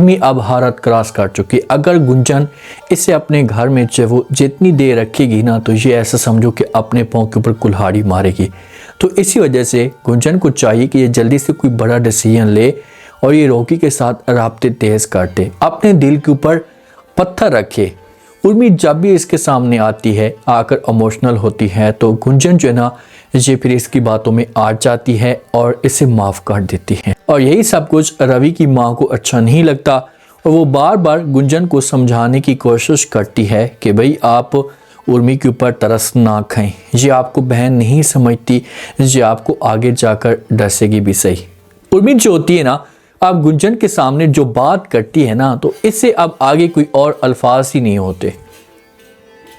उर्मी अब हालत क्रॉस कर चुकी। अगर गुंजन इसे अपने घर में जो वो जितनी देर रखेगी ना, तो ये ऐसा समझो कि अपने पाँव के ऊपर कुल्हाड़ी मारेगी। तो इसी वजह से गुंजन को चाहिए कि ये जल्दी से कोई बड़ा डिसीजन ले और ये रॉकी के साथ राब्ते तेज़ करते, अपने दिल के ऊपर पत्थर रखे। उर्मी जब भी इसके सामने आती है, आकर इमोशनल होती है, तो गुंजन जो है ना, ये फिर इसकी बातों में आ जाती है और इसे माफ़ कर देती है। और यही सब कुछ रवि की माँ को अच्छा नहीं लगता और वो बार बार गुंजन को समझाने की कोशिश करती है कि भाई आप उर्मी के ऊपर तरस ना खाएं, ये आपको बहन नहीं समझती, ये आपको आगे जाकर डसेगी भी सही। उर्मी जो होती है ना, अब गुंजन के सामने जो बात करती है ना, तो इससे अब आगे कोई और अल्फाज ही नहीं होते।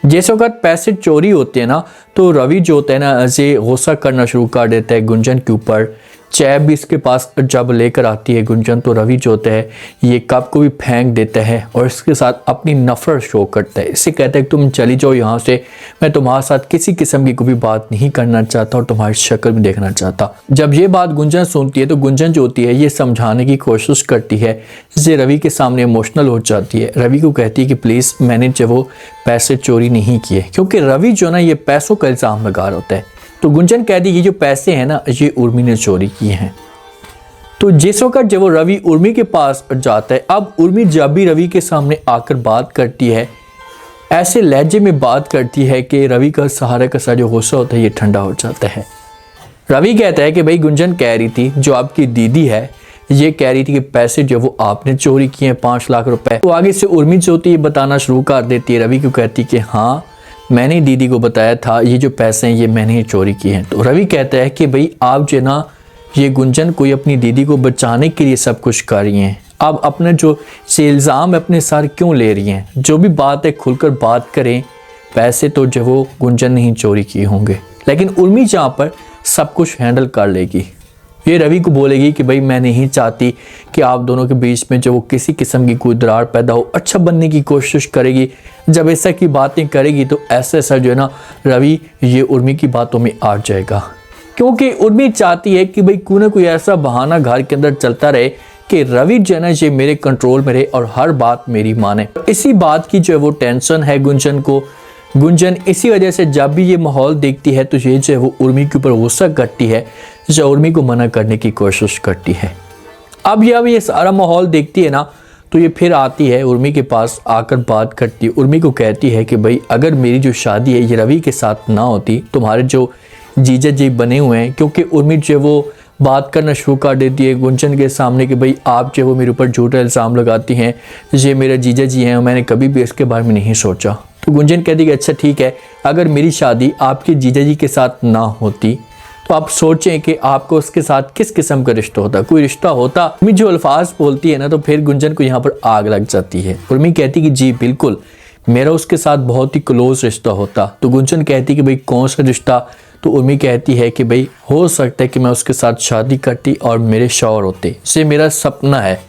जैसे वक्त पैसे चोरी होते हैं ना, तो रवि जो होता है ना, ऐसे गुस्सा करना शुरू कर देता है गुंजन के ऊपर। चाय भी इसके पास जब लेकर आती है गुंजन, तो रवि जो होता है ये कप को भी फेंक देता है और इसके साथ अपनी नफरत शो करता है। इससे कहता है कि तुम चली जाओ यहाँ से, मैं तुम्हारे साथ किसी किस्म की कोई बात नहीं करना चाहता और तुम्हारी शक्ल भी देखना चाहता। जब ये बात गुंजन सुनती है तो गुंजन जो होती है ये समझाने की कोशिश करती है, जिससे रवि के सामने इमोशनल हो जाती है। रवि को कहती है कि प्लीज़ मैंने जो वो पैसे चोरी नहीं किए, क्योंकि रवि जो ना ये पैसों का इल्ज़ाम लगा रहा होता है। तो गुंजन कह दी ये जो पैसे हैं ना, ये उर्मी ने चोरी किए हैं। तो जिस वक्त जब वो रवि उर्मी के पास जाता है, अब उर्मी जब भी रवि के सामने आकर बात करती है, ऐसे लहजे में बात करती है कि रवि का सहारा का सा जो गुस्सा होता है ये ठंडा हो जाता है। रवि कहता है कि भाई गुंजन कह रही थी, जो आपकी दीदी है ये कह रही थी कि पैसे जो वो आपने चोरी किए हैं 5 लाख रुपए। तो आगे से उर्मी जो होती है बताना शुरू कर देती है। रवि को कहती है कि हाँ मैंने दीदी को बताया था ये जो पैसे हैं ये मैंने ही चोरी किए हैं। तो रवि कहता है कि भाई आप जो ना ये गुंजन को अपनी दीदी को बचाने के लिए सब कुछ कर रही हैं, आप अपना जो से इल्ज़ाम अपने सर क्यों ले रही हैं? जो भी बात है खुलकर बात करें, पैसे तो जो वो गुंजन ने ही चोरी किए होंगे। लेकिन उर्मी जहाँ पर सब कुछ हैंडल कर लेगी, ये रवि को बोलेगी कि भाई मैं नहीं चाहती कि आप दोनों के बीच में जो वो किसी किस्म की कोई दरार पैदा हो, अच्छा बनने की कोशिश करेगी। जब ऐसा की बातें करेगी तो ऐसा जो है ना रवि ये उर्मी की बातों में आ जाएगा, क्योंकि उर्मी चाहती है कि भाई कोई ना कोई ऐसा बहाना घर के अंदर चलता रहे कि रवि जो है ना ये मेरे कंट्रोल में रहे और हर बात मेरी माने। इसी बात की जो है वो टेंशन है गुंजन को। गुंजन इसी वजह से जब भी ये माहौल देखती है तो ये जो है वो उर्मी के ऊपर गुस्सा करती है, जो उर्मी को मना करने की कोशिश करती है। अब ये सारा माहौल देखती है ना, तो ये फिर आती है उर्मी के पास, आकर बात करती है। उर्मी को कहती है कि भाई अगर मेरी जो शादी है ये रवि के साथ ना होती, तुम्हारे जो जीजा जी बने हुए हैं, क्योंकि उर्मी जो वो बात करना शुरू कर देती है गुंजन के सामने कि भाई आप जो वो मेरे ऊपर झूठा इल्ज़ाम लगाती हैं, ये मेरे जीजा जी हैं, मैंने कभी भी इसके बारे में नहीं सोचा। तो गुंजन कहती कि अच्छा ठीक है, अगर मेरी शादी आपके जीजा जी के साथ ना होती तो आप सोचें कि आपको उसके साथ किस किस्म का रिश्ता होता, कोई रिश्ता होता। उर्मी जो अल्फाज बोलती है ना, तो फिर गुंजन को यहाँ पर आग लग जाती है। उर्मी कहती कि जी बिल्कुल मेरा उसके साथ बहुत ही क्लोज रिश्ता होता। तो गुंजन कहती कि भाई कौन सा रिश्ता? तो उर्मी कहती है कि भाई हो सकता है कि मैं उसके साथ शादी करती और मेरे शौहर होते, ये मेरा सपना है।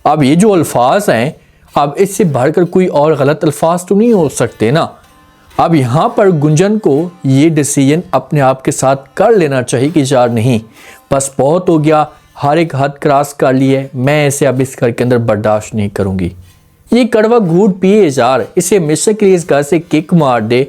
अब ये जो अल्फाज हैं, अब इससे बढ़कर कोई और गलत अल्फाज तो नहीं हो सकते ना। अब यहाँ पर गुंजन को ये डिसीजन अपने आप के साथ कर लेना चाहिए कि यार नहीं, बस बहुत हो गया, हर एक हद क्रॉस कर ली है, मैं इसे अब इस घर के अंदर बर्दाश्त नहीं करूँगी। ये कड़वा घूट पिए यार, इसे हमेशा के लिए इस घर से किक मार दे,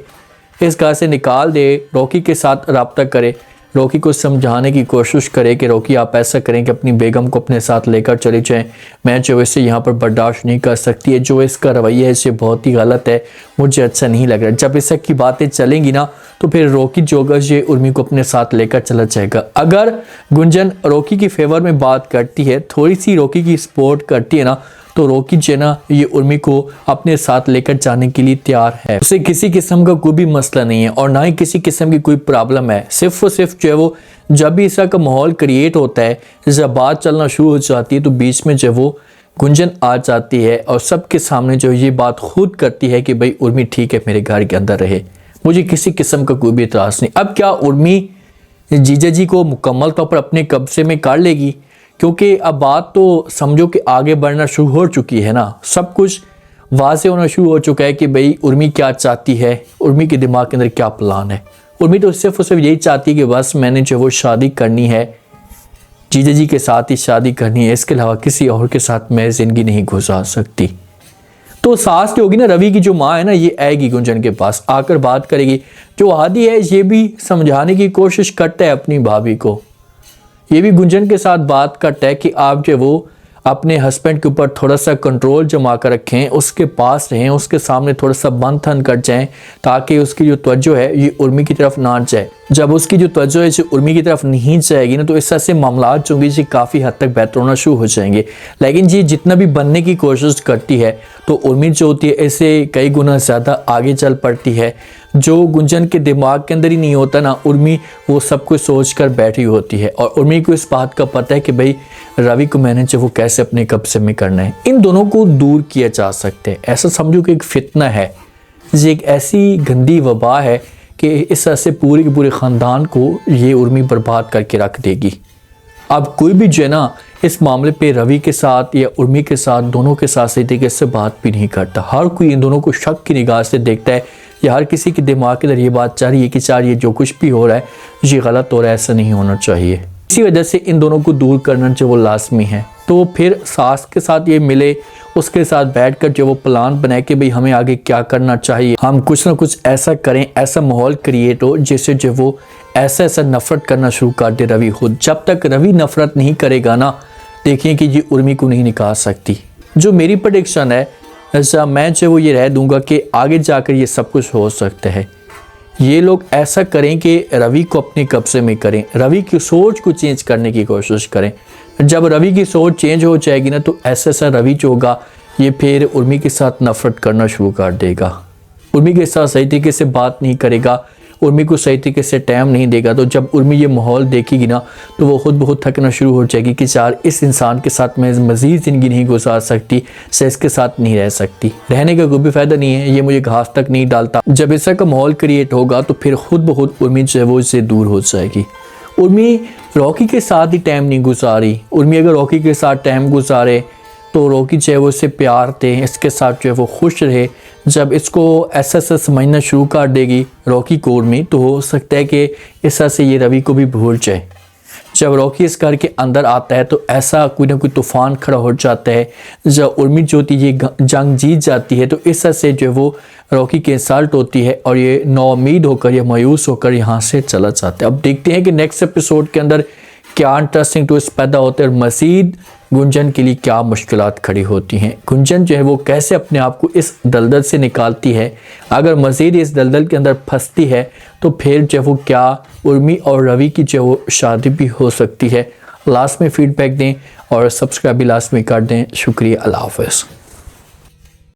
इस घर से निकाल दे, रॉकी के साथ रब्ता करे, रॉकी को समझाने की कोशिश करे कि रॉकी आप ऐसा करें कि अपनी बेगम को अपने साथ लेकर चले जाएं, मैं जो इसे यहाँ पर बर्दाश्त नहीं कर सकती है, जो इसका रवैया है इसे बहुत ही गलत है, मुझे अच्छा नहीं लग रहा। जब इस की बातें चलेंगी ना, तो फिर रॉकी जो होगा ये उर्मी को अपने साथ लेकर चला जाएगा। अगर गुंजन रॉकी की फेवर में बात करती है, थोड़ी सी रॉकी की सपोर्ट करती है ना, तो रॉकी जो ना ये उर्मी को अपने साथ लेकर जाने के लिए तैयार है। उसे किसी किस्म का कोई भी मसला नहीं है और ना ही किसी किस्म की कोई प्रॉब्लम है। सिर्फ और सिर्फ जो है वो जब भी ऐसा का माहौल क्रिएट होता है, जब बात चलना शुरू हो जाती है, तो बीच में जो वो गुंजन आ जाती है और सबके सामने जो ये बात खुद करती है कि भाई उर्मी ठीक है मेरे घर के अंदर रहे, मुझे किसी किस्म का कोई भी इतराज़ नहीं। अब क्या उर्मी जीजा जी को मुकम्मल तौर पर अपने कब्जे में कर लेगी? क्योंकि अब बात तो समझो कि आगे बढ़ना शुरू हो चुकी है ना, सब कुछ वाज़ेह होना शुरू हो चुका है कि भाई उर्मी क्या चाहती है, उर्मी के दिमाग के अंदर क्या प्लान है। उर्मी तो सिर्फ और सिर्फ यही चाहती है कि बस मैंने जो वो शादी करनी है जीजा जी के साथ ही शादी करनी है, इसके अलावा किसी और के साथ मैं ज़िंदगी नहीं गुजार सकती। तो सास जो होगी ना, रवि की जो माँ है ना, ये आएगी गुंजन के पास, आकर बात करेगी। जो आदि है ये भी समझाने की कोशिश करता है अपनी भाभी को, ये भी गुंजन के साथ बात करता है कि आप जो वो अपने हस्बैंड के ऊपर थोड़ा सा कंट्रोल जमा कर रखें, उसके पास रहें, उसके सामने थोड़ा सा बंद थन कर जाएं, ताकि उसकी जो तवज्जो है ये उर्मी की तरफ ना जाए। जब उसकी जो तवज्जो है उर्मी की तरफ नहीं जाएगी ना, तो इस तरह से मामलात जो होंगे जी काफ़ी हद तक बेहतर होना शुरू हो जाएंगे। लेकिन जी जितना भी बनने की कोशिश करती है तो उर्मी जो होती है इससे कई गुना ज़्यादा आगे चल पड़ती है। जो गुंजन के दिमाग के अंदर ही नहीं होता ना, उर्मी वो सब कुछ सोच कर बैठी होती है। और उर्मी को इस बात का पता है कि भाई रवि को मैंने जो वो कैसे अपने कब्जे में करना है, इन दोनों को दूर किया जा सकता है। ऐसा समझो कि एक फितना है, ये एक ऐसी गंदी वबा है कि इस तरह से पूरे के पूरे ख़ानदान को ये उर्मी बर्बाद करके रख देगी। अब कोई भी जो है ना इस मामले पे रवि के साथ या उर्मी के साथ, दोनों के साथ सही तरीके से बात भी नहीं करता। हर कोई इन दोनों को शक की निगाह से देखता है, या हर किसी के दिमाग के अंदर ये बात चाह रही है कि चार ये जो कुछ भी हो रहा है ये गलत हो रहा है, ऐसा नहीं होना चाहिए। इसी वजह से इन दोनों को दूर करना जो वो लाजमी है। तो फिर सास के साथ ये मिले, उसके साथ बैठकर जो वो प्लान बनाए कि भाई हमें आगे क्या करना चाहिए, हम कुछ ना कुछ ऐसा करें, ऐसा माहौल क्रिएट हो जिससे जो वो ऐसा नफरत करना शुरू कर दे रवि खुद। जब तक रवि नफरत नहीं करेगा ना, देखिए कि ये उर्मी को नहीं निकाल सकती। जो मेरी प्रेडिक्शन है, ऐसा मैं जो वो ये रह दूंगा कि आगे जाकर ये सब कुछ हो सकता है। ये लोग ऐसा करें कि रवि को अपने कब्जे में करें, रवि की सोच को चेंज करने की कोशिश करें। जब रवि की सोच चेंज हो जाएगी ना, तो ऐसा रवि जो होगा ये फिर उर्मी के साथ नफरत करना शुरू कर देगा, उर्मी के साथ सही तरीके से बात नहीं करेगा, उर्मी को सही तरीके से टाइम नहीं देगा। तो जब उर्मी ये माहौल देखेगी ना, तो वो खुद बहुत थकना शुरू हो जाएगी कि यार इस इंसान के साथ मैं मज़ीद ज़िंदगी नहीं गुजार सकती, से इसके साथ नहीं रह सकती, रहने का कोई भी फ़ायदा नहीं है, ये मुझे घास तक नहीं डालता। जब ऐसा का माहौल क्रिएट होगा तो फिर खुद ब खुद उर्मी जो है वो इससे दूर हो जाएगी। उर्मी रॉकी के साथ ही टाइम नहीं गुजारी, उर्मी अगर रॉकी के साथ टाइम गुजारे तो रॉकी जो है वो इससे प्यार दे, इसके साथ जो है वो खुश रहे। जब इसको ऐसा समझना शुरू कर देगी रॉकी को उर्मी, तो हो सकता है कि इस तरह से ये रवि को भी भूल जाए। जब रॉकी इस घर के अंदर आता है तो ऐसा कोई ना कोई तूफान खड़ा हो जाता है। जब उर्मी जो होती है ये जंग जीत जाती है, तो इस तरह से जो वो रॉकी की इंसल्ट होती है और ये नाउम्मीद होकर या मायूस होकर यहाँ से चला जाता है। अब देखते हैं कि नेक्स्ट एपिसोड के अंदर क्या इंटरेस्टिंग ट्विस्ट पैदा होते हैं और मज़ीद गुंजन के लिए क्या मुश्किलात खड़ी होती हैं। गुंजन जो है वो कैसे अपने आप को इस दलदल से निकालती है, अगर मज़ीद इस दलदल के अंदर फंसती है तो फिर जो वो क्या उर्मी और रवि की जो वो शादी भी हो सकती है। लास्ट में फीडबैक दें और सब्सक्राइब भी लास्ट में कर दें। शुक्रिया, अल्लाह हाफ़िज़।